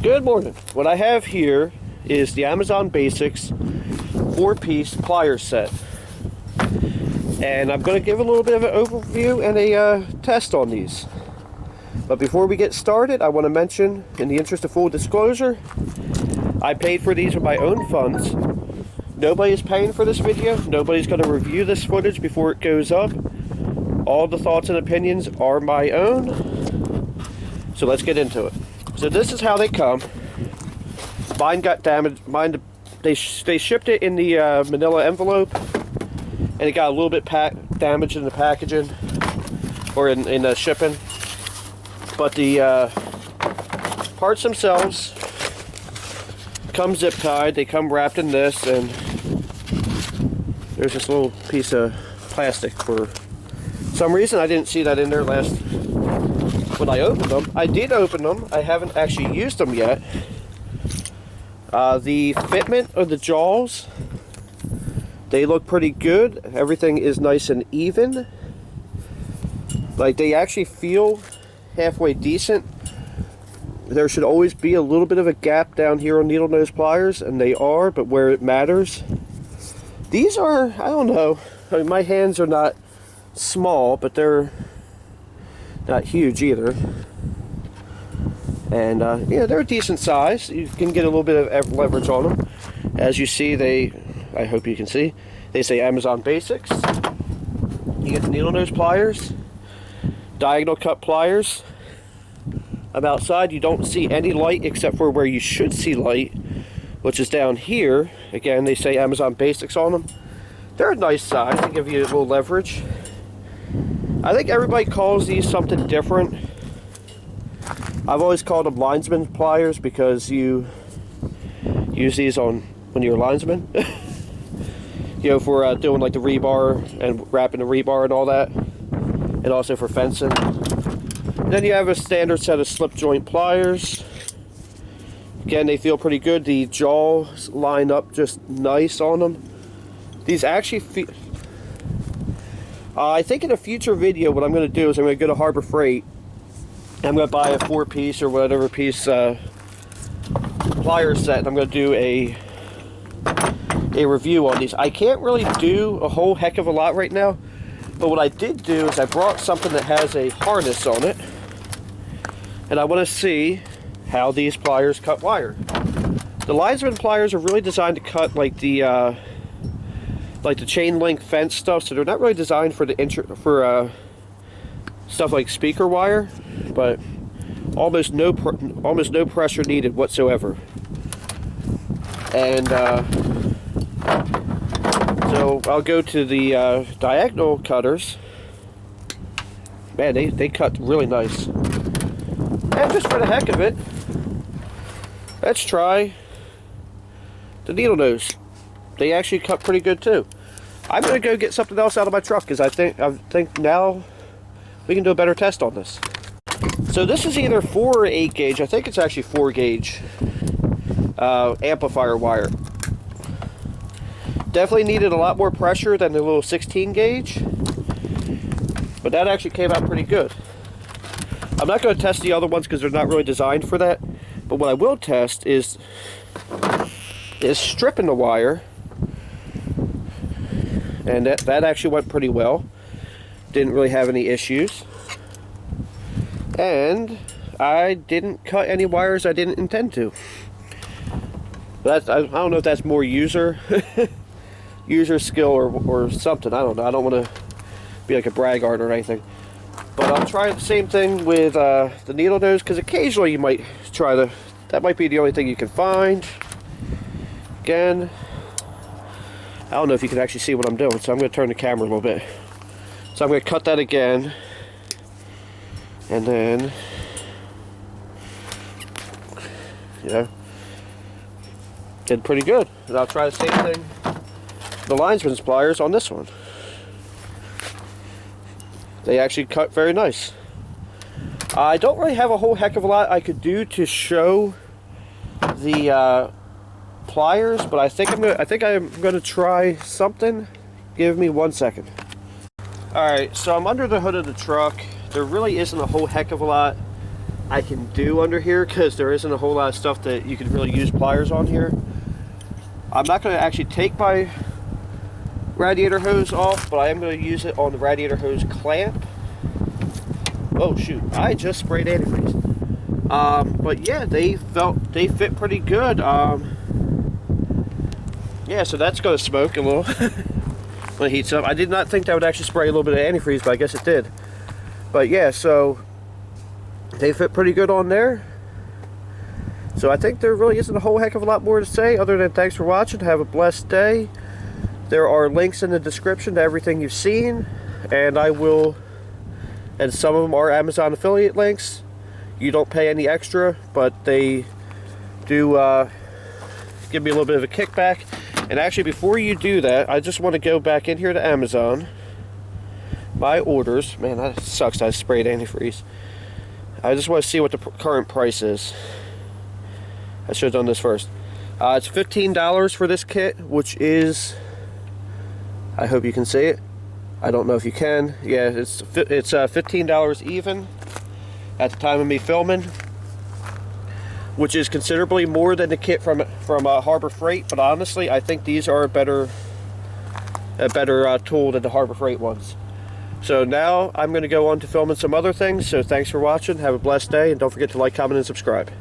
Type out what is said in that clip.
Good morning. What I have here is the Amazon Basics 4-piece plier set. And I'm going to give a little bit of an overview and a test on these. But before we get started, I want to mention, in the interest of full disclosure, I paid for these with my own funds. Nobody's paying for this video. Nobody's going to review this footage before it goes up. All the thoughts and opinions are my own. So let's get into it. So this is how they come. Mine got damaged. They shipped it in the manila envelope, and it got a little bit damaged in the packaging, or in the shipping. But the parts themselves come zip tied. They come wrapped in this, and there's this little piece of plastic. For some reason, I didn't see that in there when I opened them. I did open them. I haven't actually used them yet. The fitment of the jaws, they look pretty good. Everything is nice and even. Like, they actually feel halfway decent. There should always be a little bit of a gap down here on needle nose pliers, and they are, but where it matters. These are, I don't know, I mean, my hands are not small, but they're not huge either. And yeah, they're a decent size. You can get a little bit of leverage on them. As you see, I hope you can see, they say Amazon Basics. You get the needle nose pliers, diagonal cut pliers. I'm outside. You don't see any light except for where you should see light, which is down here. Again, they say Amazon Basics on them. They're a nice size. They give you a little leverage. I think everybody calls these something different. I've always called them linesman pliers because you use these when you're a linesman. You know, for doing like the rebar and wrapping the rebar and all that. And also for fencing. And then you have a standard set of slip joint pliers. Again, they feel pretty good. The jaws line up just nice on them. These actually feel... I think in a future video, what I'm going to do is I'm going to go to Harbor Freight. I'm going to buy a 4-piece or whatever piece plier set, and I'm going to do a review on these. I can't really do a whole heck of a lot right now, but what I did do is I brought something that has a harness on it, and I want to see how these pliers cut wire. The linesman pliers are really designed to cut like the chain link fence stuff, so they're not really designed for stuff like speaker wire, but almost no pressure needed whatsoever. And so I'll go to the diagonal cutters. Man, they cut really nice. And just for the heck of it, let's try the needle nose. They actually cut pretty good too. I'm gonna go get something else out of my truck because I think now we can do a better test on this. So this is either 4 or 8 gauge. I think it's actually 4 gauge amplifier wire. Definitely needed a lot more pressure than the little 16 gauge, but that actually came out pretty good. I'm not going to test the other ones because they're not really designed for that, but what I will test is stripping the wire, and that actually went pretty well. Didn't really have any issues, and I didn't cut any wires I didn't intend to. But I don't know if that's more user skill or something. I don't know. I don't want to be like a braggart or anything. But I'll try the same thing with the needle nose, because occasionally you might try that might be the only thing you can find. Again, I don't know if you can actually see what I'm doing, so I'm going to turn the camera a little bit. So I'm going to cut that again, and then, you know, did pretty good. And I'll try the same thing, the linesman's pliers on this one. They actually cut very nice. I don't really have a whole heck of a lot I could do to show the pliers, but I think I'm gonna try something. Give me 1 second. Alright, so I'm under the hood of the truck. There really isn't a whole heck of a lot I can do under here, because there isn't a whole lot of stuff that you can really use pliers on here. I'm not going to actually take my radiator hose off, but I am going to use it on the radiator hose clamp. Oh shoot, I just sprayed antifreeze. But yeah, they fit pretty good. Yeah, so that's going to smoke a little when it heats up. I did not think that would actually spray a little bit of antifreeze, but I guess it did. But yeah, so they fit pretty good on there. So I think there really isn't a whole heck of a lot more to say other than thanks for watching. Have a blessed day. There are links in the description to everything you've seen, and some of them are Amazon affiliate links. You don't pay any extra, but they do give me a little bit of a kickback. And actually, before you do that, I just want to go back in here to Amazon. My orders. Man, that sucks. I sprayed antifreeze. I just want to see what the current price is. I should have done this first. It's $15 for this kit, which is, I hope you can see it. I don't know if you can. Yeah, it's $15 even at the time of me filming, which is considerably more than the kit from Harbor Freight. But honestly, I think these are a better tool than the Harbor Freight ones. So now I'm going to go on to filming some other things. So thanks for watching. Have a blessed day, and don't forget to like, comment, and subscribe.